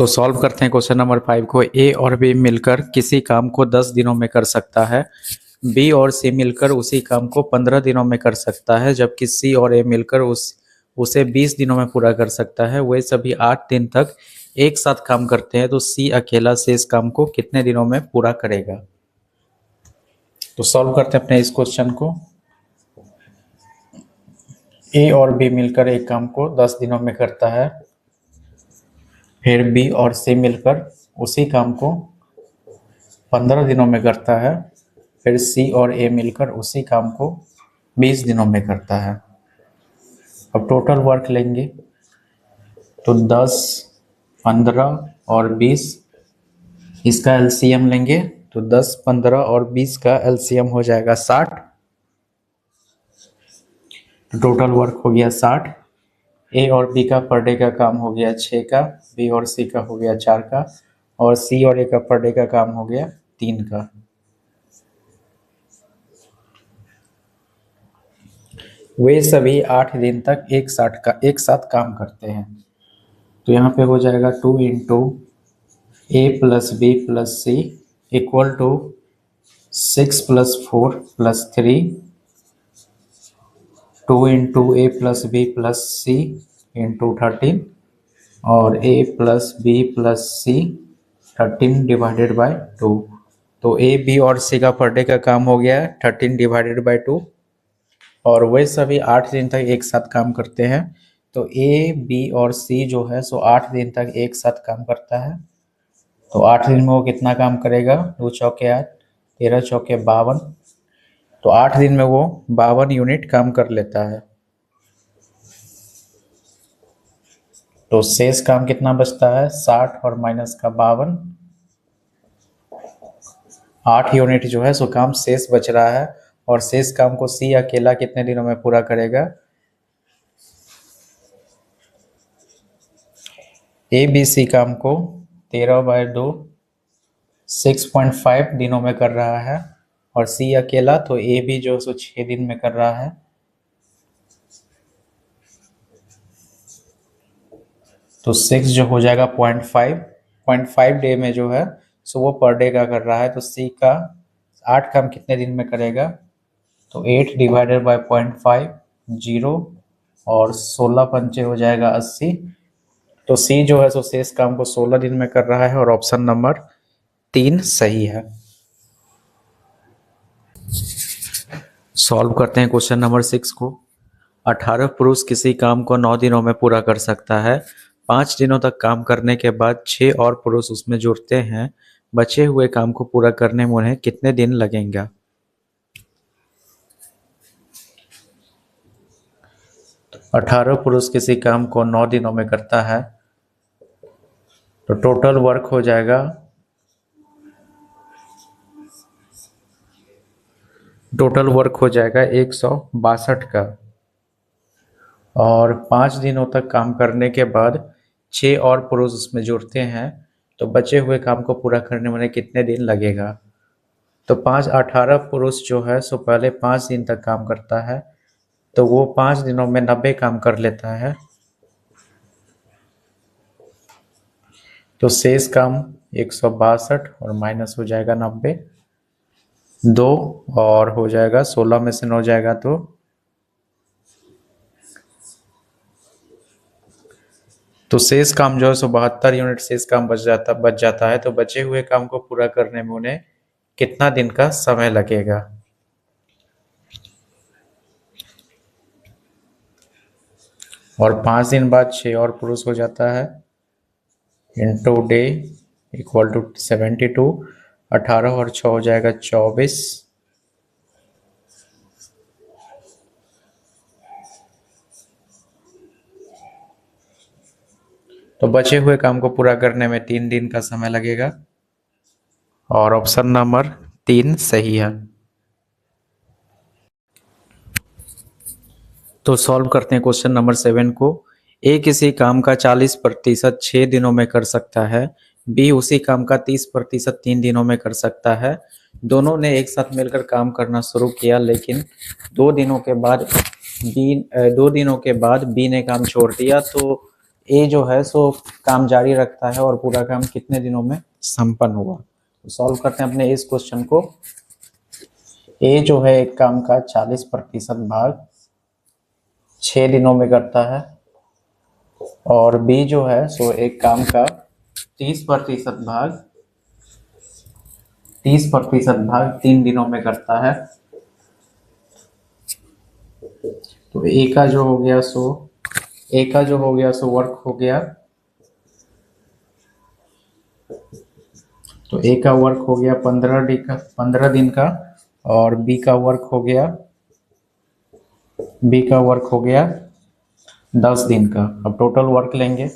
तो सॉल्व करते हैं क्वेश्चन नंबर 5 को। ए और बी मिलकर किसी काम को 10 दिनों में कर सकता है, बी और सी मिलकर उसी काम को 15 दिनों में कर सकता है, जबकि सी और ए मिलकर उसे 20 दिनों में पूरा कर सकता है। वे सभी 8 दिन तक एक साथ काम करते हैं, तो सी अकेला शेष काम को कितने दिनों में पूरा करेगा। तो सॉल्व करते हैं अपने इस क्वेश्चन को। ए और बी मिलकर एक काम को 10 दिनों में करता है, फिर बी और सी मिलकर उसी काम को 15 दिनों में करता है, फिर सी और ए मिलकर उसी काम को 20 दिनों में करता है। अब टोटल वर्क लेंगे तो 10, 15 और 20, इसका एलसीएम लेंगे तो 10, 15 और 20 का एलसीएम हो जाएगा 60। तो टोटल वर्क हो गया 60। ए और बी का पर डे का काम हो गया 6 का, बी और सी का हो गया 4 का, और सी और ए का पर डे का काम हो गया 3 का। वे सभी 8 दिन तक एक साथ काम करते हैं। तो यहाँ पे हो जाएगा 2 into a plus b plus c equal to 6 plus 4 plus 3, 2 into a plus b plus c into 13, और a plus b plus c 13 divided by 2। तो ए बी और सी का पर डे का काम हो गया 13 डिवाइडेड बाय 2, और वे सभी 8 दिन तक एक साथ काम करते हैं। तो ए बी और सी जो है सो 8 दिन तक एक साथ काम करता है। तो 8 दिन में वो कितना काम करेगा? 2 चौके 8, 13 चौके 52। तो 8 दिन में वो 52 यूनिट काम कर लेता है। तो शेष काम कितना बचता है? 60 और माइनस का 52, 8 यूनिट जो है सो काम शेष बच रहा है। और शेष काम को सी अकेला कितने दिनों में पूरा करेगा? ए बी सी काम को 13/2 6.5 दिनों में कर रहा है, और सी अकेला तो ए बी जो सो 6 दिन में कर रहा है। तो 6 जो हो जाएगा 0.5 डे में जो है सो वो पर डे का कर रहा है। तो सी का 8 काम कितने दिन में करेगा? तो 8 डिवाइडेड बाय 0.5 0, और 16 पंचे हो जाएगा 80। तो सी जो है सो शेष काम को 16 दिन में कर रहा है, और ऑप्शन नंबर 3 सही है। सॉल्व करते हैं क्वेश्चन नंबर 6 को। 18 पुरुष किसी काम को 9 दिनों में पूरा कर सकता है। 5 दिनों तक काम करने के बाद 6 और पुरुष उसमें जुड़ते हैं। बचे हुए काम को पूरा करने में उन्हें कितने दिन लगेंगे? तो 18 पुरुष किसी काम को 9 दिनों में करता है, तो टोटल वर्क हो जाएगा 162 का। और 5 दिनों तक काम करने के बाद 6 और पुरुष उसमें जुड़ते हैं, तो बचे हुए काम को पूरा करने में उन्हें कितने दिन लगेगा? तो 18 पुरुष जो है सो पहले 5 दिन तक काम करता है, तो वो 5 दिनों में 90 काम कर लेता है। तो शेष काम 162 और माइनस हो जाएगा 90, 2 और हो जाएगा 16 में से 9 जाएगा तो शेष काम जो है सो 72 यूनिट शेष काम बच जाता है। तो बचे हुए काम को पूरा करने में उन्हें कितना दिन का समय लगेगा? और 5 दिन बाद 6 और पुरुष हो जाता है, इंटू डे इक्वल टू 72, 18 और 6 हो जाएगा 24। तो बचे हुए काम को पूरा करने में 3 दिन का समय लगेगा, और ऑप्शन नंबर 3 सही है। तो सॉल्व करते हैं क्वेश्चन नंबर 7 को। ए किसी काम का 40% 6 दिनों में कर सकता है, बी उसी काम का 30% 3 दिनों में कर सकता है। दोनों ने एक साथ मिलकर काम करना शुरू किया, लेकिन 2 दिनों के बाद बी ने काम छोड़ दिया। तो ए जो है सो काम जारी रखता है और पूरा काम कितने दिनों में संपन्न हुआ। तो सॉल्व करते हैं अपने इस क्वेश्चन को। ए जो है एक काम का 40% भाग 6 दिनों में करता है और बी जो है सो एक काम का 30% भाग 3 दिनों में करता है। तो ए का जो हो गया सो वर्क हो गया। तो ए का वर्क हो गया 15 दिन का और बी का वर्क हो गया 10 दिन का। अब टोटल वर्क लेंगे।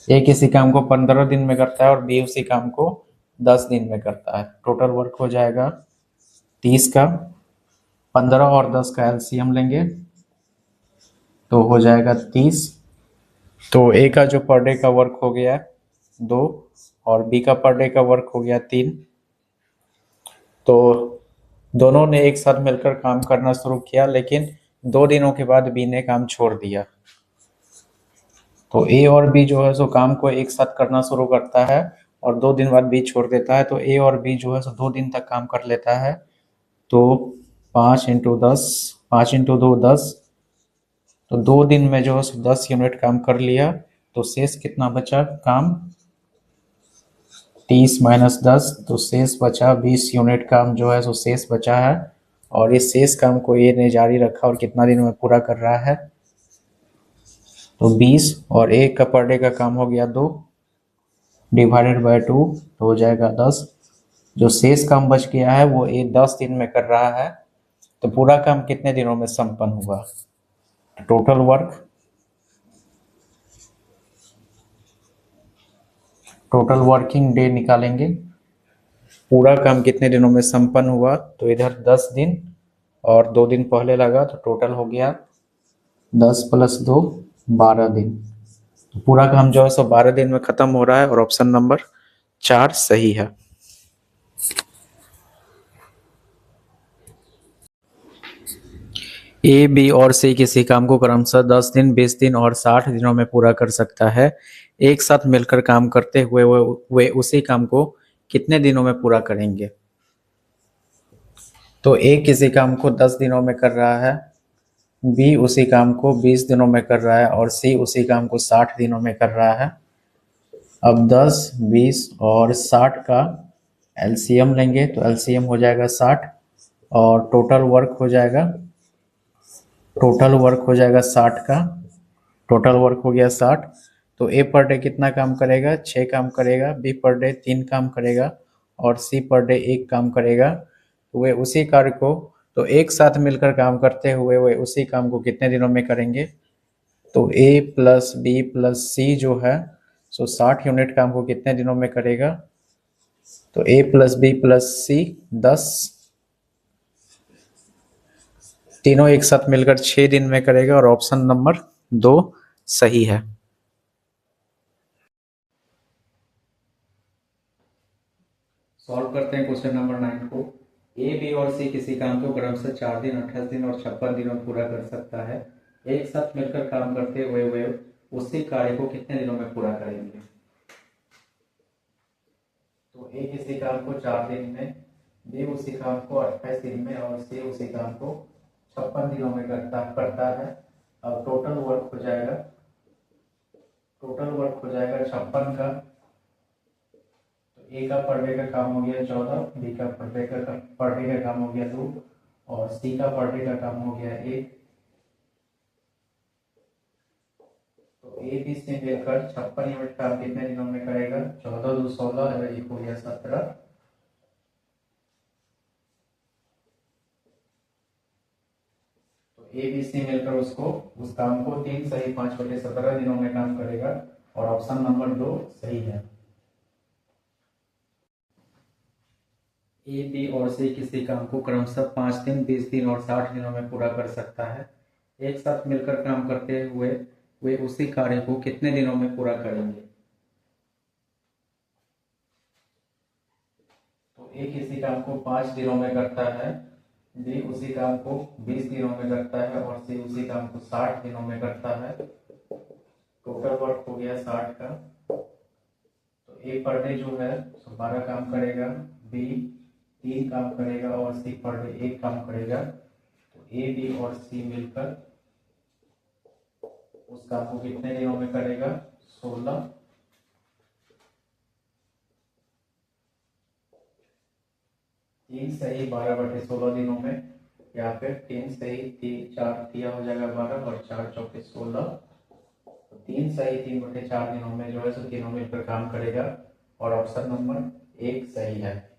ए किसी काम को 15 दिन में करता है और बी उसी काम को 10 दिन में करता है। टोटल वर्क हो जाएगा 30 का। 15 और 10 का एलसीएम लेंगे तो हो जाएगा 30। तो ए का जो पर डे का वर्क हो गया 2 और बी का पर डे का वर्क हो गया 3। तो दोनों ने एक साथ मिलकर काम करना शुरू किया, लेकिन 2 दिनों के बाद बी ने काम छोड़ दिया। तो ए और बी जो है सो काम को एक साथ करना शुरू करता है और 2 दिन बाद बी छोड़ देता है। तो ए और बी जो है सो 2 दिन तक काम कर लेता है। तो 5 × 2 10। तो 2 दिन में जो है सो 10 यूनिट काम कर लिया। तो शेष कितना बचा काम? 30 - 10, तो शेष बचा 20 यूनिट काम जो है सो शेष बचा है। और इस शेष काम को ए ने जारी रखा और कितना दिन में पूरा कर रहा है? तो 20 और ए का पर डे का काम हो गया 2 डिवाइडेड बाय 2 तो हो जाएगा 10। जो शेष काम बच गया है वो ए 10 दिन में कर रहा है। तो पूरा काम कितने दिनों में संपन्न हुआ? टोटल वर्किंग डे निकालेंगे। पूरा काम कितने दिनों में संपन्न हुआ? तो इधर 10 दिन और 2 दिन पहले लगा तो टोटल हो गया 10 + 2 12 दिन। तो पूरा काम जो है सो 12 दिन में खत्म हो रहा है और ऑप्शन नंबर 4 सही है। ए, बी और सी किसी काम को क्रमशः 10 दिन, 20 दिन और 60 दिनों में पूरा कर सकता है। एक साथ मिलकर काम करते हुए वे उसी काम को कितने दिनों में पूरा करेंगे? तो ए किसी काम को 10 दिनों में कर रहा है, बी उसी काम को 20 दिनों में कर रहा है और सी उसी काम को 60 दिनों में कर रहा है। अब 10, 20 और 60 का एलसीएम लेंगे तो एलसीएम हो जाएगा 60 और टोटल वर्क हो जाएगा 60 का। टोटल वर्क हो गया 60। तो ए पर डे कितना काम करेगा? 6 काम करेगा, बी पर डे 3 काम करेगा और सी पर डे 1 काम करेगा। तो वे उसी कार्य को तो एक साथ मिलकर काम करते हुए वे उसी काम को कितने दिनों में करेंगे? तो ए प्लस बी प्लस सी जो है सो 60 यूनिट काम को कितने दिनों में करेगा? तो ए प्लस बी प्लस सी 10, तीनों एक साथ मिलकर 6 दिन में करेगा और ऑप्शन नंबर 2 सही है। सॉल्व करते हैं क्वेश्चन नंबर 9 को। ए, बी और सी किसी काम को क्रमशः 4 दिन, 28 दिन और 56 दिन में पूरा कर सकता है। एक साथ मिलकर काम करते हुए वे उसी कार्य को कितने दिनों में पूरा करेंगे? तो ए किसी काम को 4 दिन में, बी उसी काम को 28 दिन में और सी उसी काम को 56 दिनों में करता है। अब टोटल वर्क हो जाएगा 56 का। तो ए का पर डे का काम हो गया 14, बी का पर डे का काम हो गया 2 और सी का पर डे का काम हो गया 1। तो ए बी सी मिलकर 56 यूनिट काम कितने दिनों में करेगा? 14 2 16 और 1 हो गया 17। तो ए बी सी मिलकर उस काम को 3 सही 5/17 दिनों में काम करेगा और ऑप्शन नंबर 2 सही है। ए, बी और सी किसी काम को क्रमशः 5 दिन, 20 दिन और 60 दिनों में पूरा कर सकता है। एक साथ मिलकर काम करते हुए वे उसी कार्य को कितने दिनों में पूरा करेंगे? तो ए किसी काम को 5 दिनों में करता है, बी उसी काम को 20 दिनों में करता है और सी उसी काम को 60 दिनों में करता है। टोटल वर्क हो गया 60 का। तो ए पर डे जो है 12 काम करेगा, बी 3 काम करेगा और सी पर डे 1 काम करेगा। तो ए बी और सी मिलकर उस काम को कितने दिनों में करेगा? 16। 3 सही 12/16 दिनों में, या फिर 3 सही 4 दिया हो जाएगा 12 और 4 चौके 16। तो 3 सही 3/4 दिनों में जो है सो तीनों मिलकर काम करेगा और ऑप्शन नंबर 1 सही है।